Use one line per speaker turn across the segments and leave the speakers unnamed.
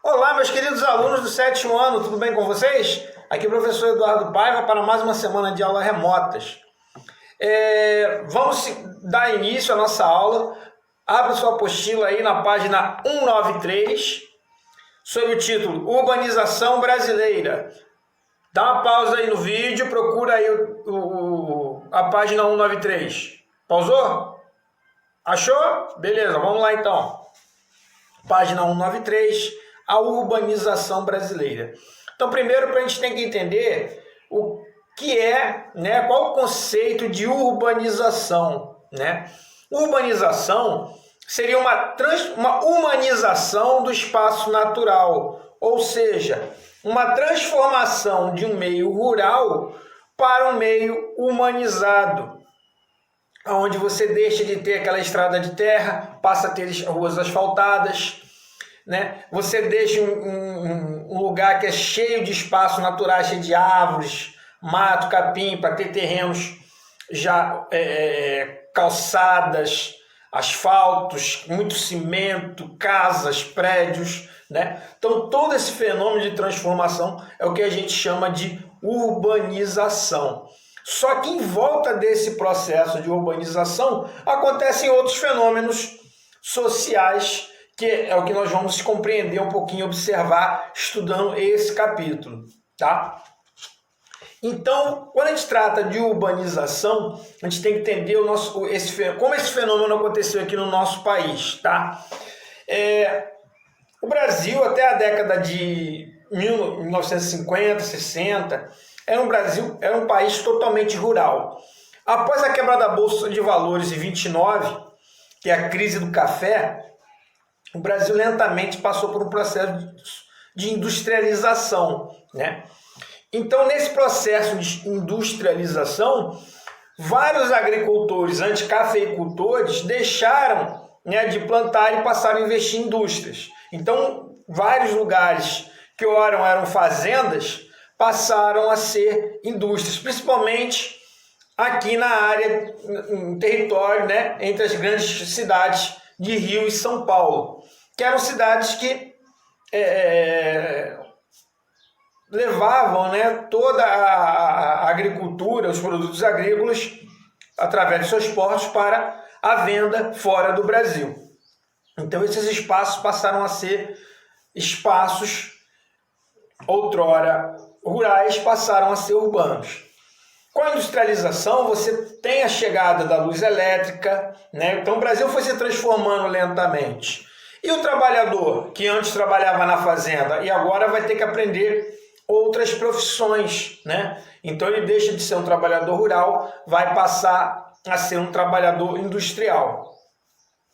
Olá, meus queridos alunos do 7º ano, tudo bem com vocês? Aqui é o professor Eduardo Paiva para mais uma semana de aulas remotas. Vamos dar início à nossa aula. Abra sua apostila aí na página 193, sob o título Urbanização Brasileira. Dá uma pausa aí no vídeo, procura aí a página 193. Pausou? Achou? Beleza, vamos lá então. Página 193. A urbanização brasileira. Então, primeiro, a gente tem que entender o que é, qual o conceito de urbanização, Urbanização seria uma humanização do espaço natural, ou seja, uma transformação de um meio rural para um meio humanizado, onde você deixa de ter aquela estrada de terra, passa a ter ruas asfaltadas, Você deixa um lugar que é cheio de espaços naturais, cheio de árvores, mato, capim, para ter terrenos já calçadas, asfaltos, muito cimento, casas, prédios, Então, todo esse fenômeno de transformação é o que a gente chama de urbanização. Só que em volta desse processo de urbanização acontecem outros fenômenos sociais, que é o que nós vamos compreender um pouquinho, observar, estudando esse capítulo, tá? Então, quando a gente trata de urbanização, a gente tem que entender como esse fenômeno aconteceu aqui no nosso país, tá? O Brasil, até a década de 1950, 60, era um país totalmente rural. Após a quebra da Bolsa de Valores em 29, que é a crise do café, o Brasil lentamente passou por um processo de industrialização, Então, nesse processo de industrialização, vários agricultores anticafeicultores deixaram de plantar e passaram a investir em indústrias. Então, vários lugares que ora eram fazendas passaram a ser indústrias, principalmente aqui na área, no território, entre as grandes cidades de Rio e São Paulo, que eram cidades que levavam toda a agricultura, os produtos agrícolas, através de seus portos, para a venda fora do Brasil. Então, esses espaços passaram a ser espaços, outrora rurais, passaram a ser urbanos. Com a industrialização, você tem a chegada da luz elétrica, Então o Brasil foi se transformando lentamente. E o trabalhador, que antes trabalhava na fazenda e agora vai ter que aprender outras profissões, Então ele deixa de ser um trabalhador rural, vai passar a ser um trabalhador industrial.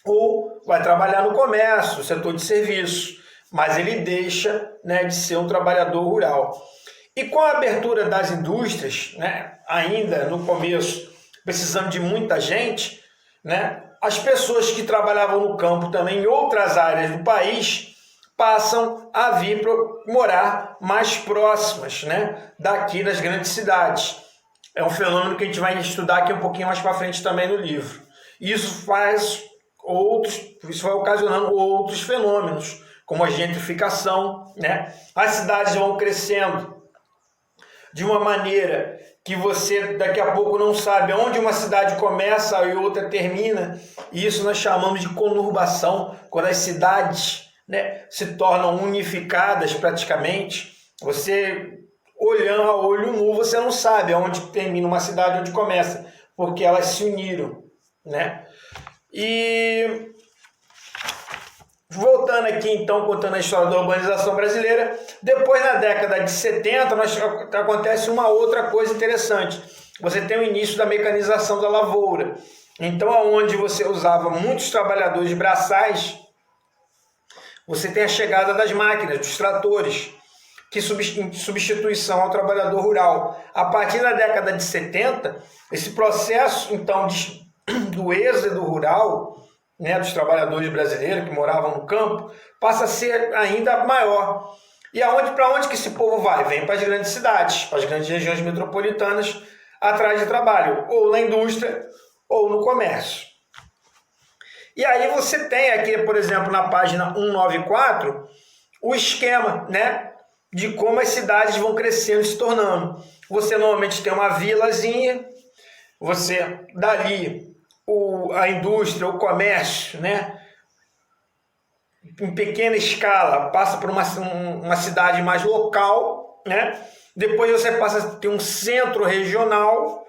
Ou vai trabalhar no comércio, setor de serviço, mas ele deixa de ser um trabalhador rural. E com a abertura das indústrias, ainda no começo, precisando de muita gente, as pessoas que trabalhavam no campo também em outras áreas do país passam a vir morar mais próximas, daqui das grandes cidades. É um fenômeno que a gente vai estudar aqui um pouquinho mais para frente também no livro. Isso vai ocasionando outros fenômenos, como a gentrificação, As cidades vão crescendo de uma maneira que você daqui a pouco não sabe onde uma cidade começa e outra termina, e isso nós chamamos de conurbação, quando as cidades se tornam unificadas praticamente. Você, olhando a olho nu, você não sabe onde termina uma cidade, onde começa, porque elas se uniram, E voltando aqui então, contando a história da urbanização brasileira, depois na década de 70 acontece uma outra coisa interessante. Você tem o início da mecanização da lavoura. Então, onde você usava muitos trabalhadores braçais, você tem a chegada das máquinas, dos tratores, que em substituição ao trabalhador rural. A partir da década de 70, esse processo, então, do êxodo rural, né, dos trabalhadores brasileiros que moravam no campo, passa a ser ainda maior. E para onde que esse povo vai? Vem para as grandes cidades, para as grandes regiões metropolitanas, atrás de trabalho, ou na indústria, ou no comércio. E aí você tem aqui, por exemplo, na página 194, o esquema, né, de como as cidades vão crescendo e se tornando. Você normalmente tem uma vilazinha, você dali a indústria, o comércio, né, em pequena escala, passa por uma cidade mais local, né? Depois você passa a ter um centro regional,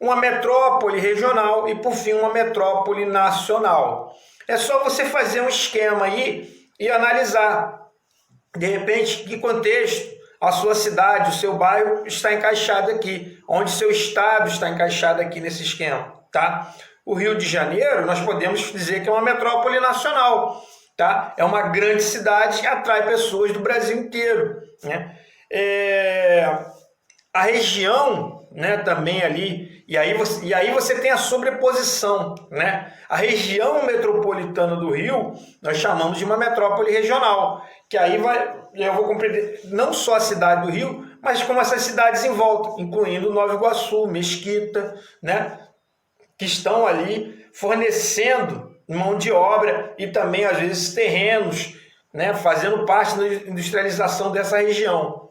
uma metrópole regional e, por fim, uma metrópole nacional. É só você fazer um esquema aí e analisar, de repente, que contexto a sua cidade, o seu bairro está encaixado aqui, onde seu estado está encaixado aqui nesse esquema, tá? O Rio de Janeiro, nós podemos dizer que é uma metrópole nacional, tá? É uma grande cidade que atrai pessoas do Brasil inteiro, né? A região, né, também ali, e aí você tem a sobreposição, né? A região metropolitana do Rio, nós chamamos de uma metrópole regional, que aí eu vou compreender não só a cidade do Rio, mas como essas cidades em volta, incluindo Nova Iguaçu, Mesquita, né, que estão ali fornecendo mão de obra e também, às vezes, terrenos, né, fazendo parte da industrialização dessa região.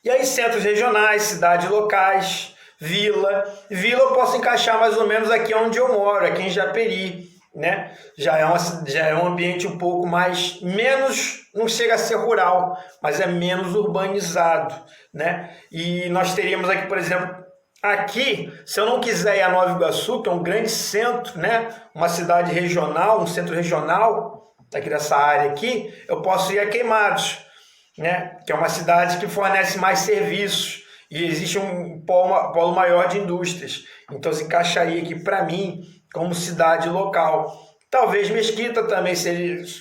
E aí, centros regionais, cidades locais, vila. Vila eu posso encaixar mais ou menos aqui onde eu moro, aqui em Japeri, né? Já é um ambiente um pouco mais, menos, não chega a ser rural, mas é menos urbanizado, né? E nós teríamos aqui, por exemplo, aqui, se eu não quiser ir a Nova Iguaçu, que é um grande centro, né? Uma cidade regional, um centro regional, aqui dessa área aqui, eu posso ir a Queimados, né? Que é uma cidade que fornece mais serviços e existe um polo maior de indústrias. Então se encaixaria aqui para mim como cidade local. Talvez Mesquita também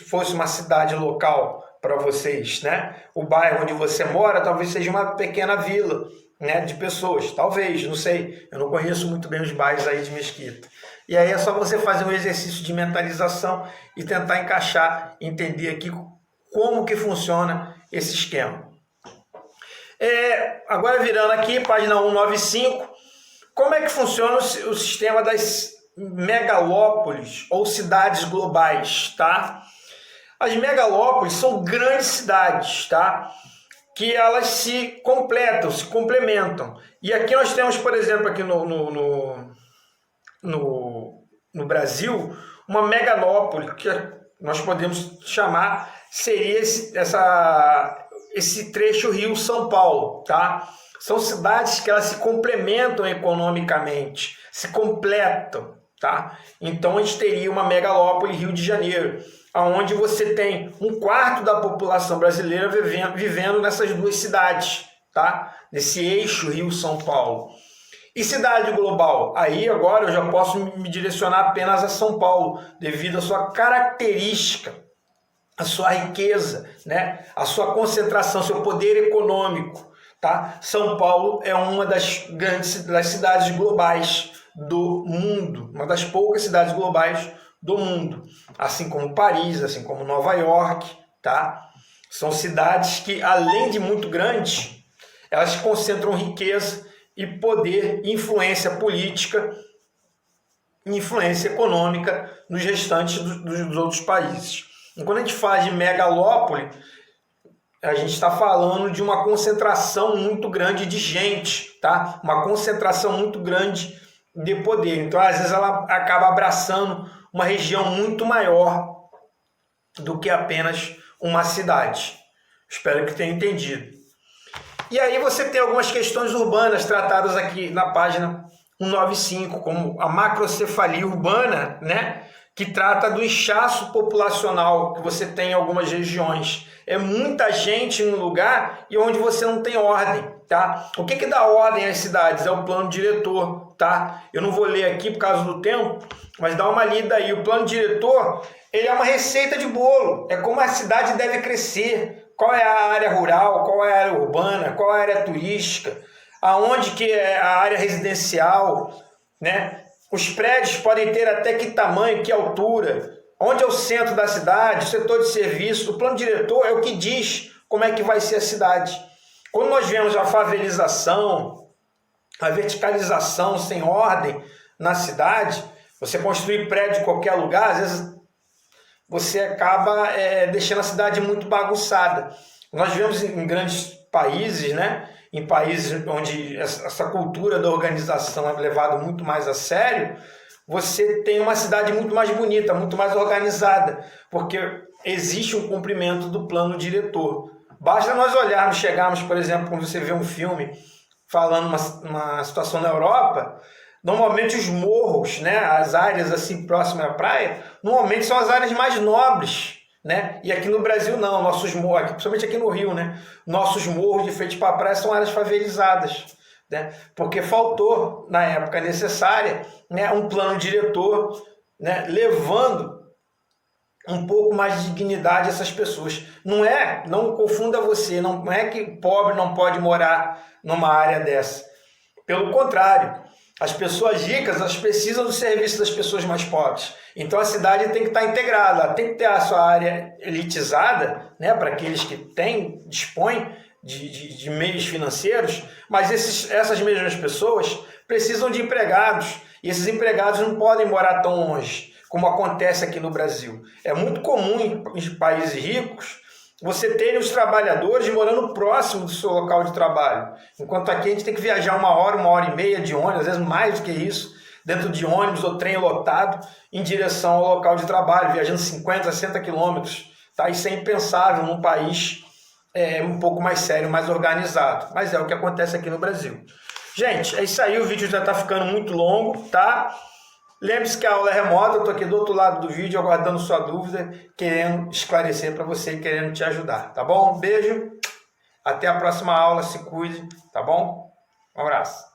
fosse uma cidade local para vocês, né? O bairro onde você mora talvez seja uma pequena vila, né, de pessoas, talvez, não sei, eu não conheço muito bem os bairros aí de Mesquita. E aí é só você fazer um exercício de mentalização e tentar encaixar, entender aqui como que funciona esse esquema. Agora virando aqui, página 195, como é que funciona o sistema das megalópolis ou cidades globais, tá? As megalópolis são grandes cidades, tá? Que elas se completam, se complementam. E aqui nós temos, por exemplo, aqui no Brasil, uma megalópole, que nós podemos chamar, seria esse trecho Rio-São Paulo, tá? São cidades que elas se complementam economicamente, se completam, tá? Então a gente teria uma megalópole Rio de Janeiro, onde você tem um quarto da população brasileira vivendo nessas duas cidades, tá? Nesse eixo Rio-São Paulo. E cidade global? Aí agora eu já posso me direcionar apenas a São Paulo, devido à sua característica, a sua riqueza, né? A sua concentração, seu poder econômico, tá? São Paulo é uma das cidades globais do mundo, uma das poucas cidades globais do mundo, assim como Paris, assim como Nova York, tá? São cidades que, além de muito grandes, elas concentram riqueza e poder, influência política, influência econômica nos restantes dos outros países. E quando a gente fala de megalópole, a gente está falando de uma concentração muito grande de gente, tá? Uma concentração muito grande de poder. Então, às vezes, ela acaba abraçando uma região muito maior do que apenas uma cidade. Espero que tenha entendido. E aí você tem algumas questões urbanas tratadas aqui na página 195, como a macrocefalia urbana, né? que trata do inchaço populacional que você tem em algumas regiões. É muita gente no lugar e onde você não tem ordem, tá? O que dá ordem às cidades? É o plano diretor, tá? Eu não vou ler aqui por causa do tempo, mas dá uma lida aí. O plano diretor, ele é uma receita de bolo. É como a cidade deve crescer. Qual é a área rural, qual é a área urbana, qual é a área turística, aonde que é a área residencial, né? Os prédios podem ter até que tamanho, que altura, onde é o centro da cidade, o setor de serviço. O plano diretor é o que diz como é que vai ser a cidade. Quando nós vemos a favelização, a verticalização sem ordem na cidade, você construir prédio em qualquer lugar, às vezes você acaba deixando a cidade muito bagunçada. Nós vemos em grandes países, né? Em países onde essa cultura da organização é levada muito mais a sério, você tem uma cidade muito mais bonita, muito mais organizada, porque existe um cumprimento do plano diretor. Basta nós olharmos, chegarmos, por exemplo, quando você vê um filme falando uma situação na Europa, normalmente os morros, né, as áreas assim próximas à praia, normalmente são as áreas mais nobres, né? E aqui no Brasil não, nossos morros, principalmente aqui no Rio, né? Nossos morros de frente para a praia são áreas favelizadas, né? Porque faltou, na época necessária, né, um plano diretor, né, levando um pouco mais de dignidade a essas pessoas. Não confunda você, não é que pobre não pode morar numa área dessa. Pelo contrário, as pessoas ricas, elas precisam do serviço das pessoas mais pobres. Então a cidade tem que estar integrada, ela tem que ter a sua área elitizada, né, para aqueles que dispõem de meios financeiros, mas essas mesmas pessoas precisam de empregados, e esses empregados não podem morar tão longe, como acontece aqui no Brasil. É muito comum em países ricos você ter os trabalhadores morando próximo do seu local de trabalho. Enquanto aqui a gente tem que viajar 1 hora e meia de ônibus, às vezes mais do que isso, dentro de ônibus ou trem lotado, em direção ao local de trabalho, viajando 50, 60 quilômetros. Tá? Isso é impensável num país um pouco mais sério, mais organizado. Mas é o que acontece aqui no Brasil. Gente, é isso aí, o vídeo já está ficando muito longo, tá? Lembre-se que a aula é remota, eu estou aqui do outro lado do vídeo, aguardando sua dúvida, querendo esclarecer para você e querendo te ajudar, tá bom? Um beijo, até a próxima aula, se cuide, tá bom? Um abraço.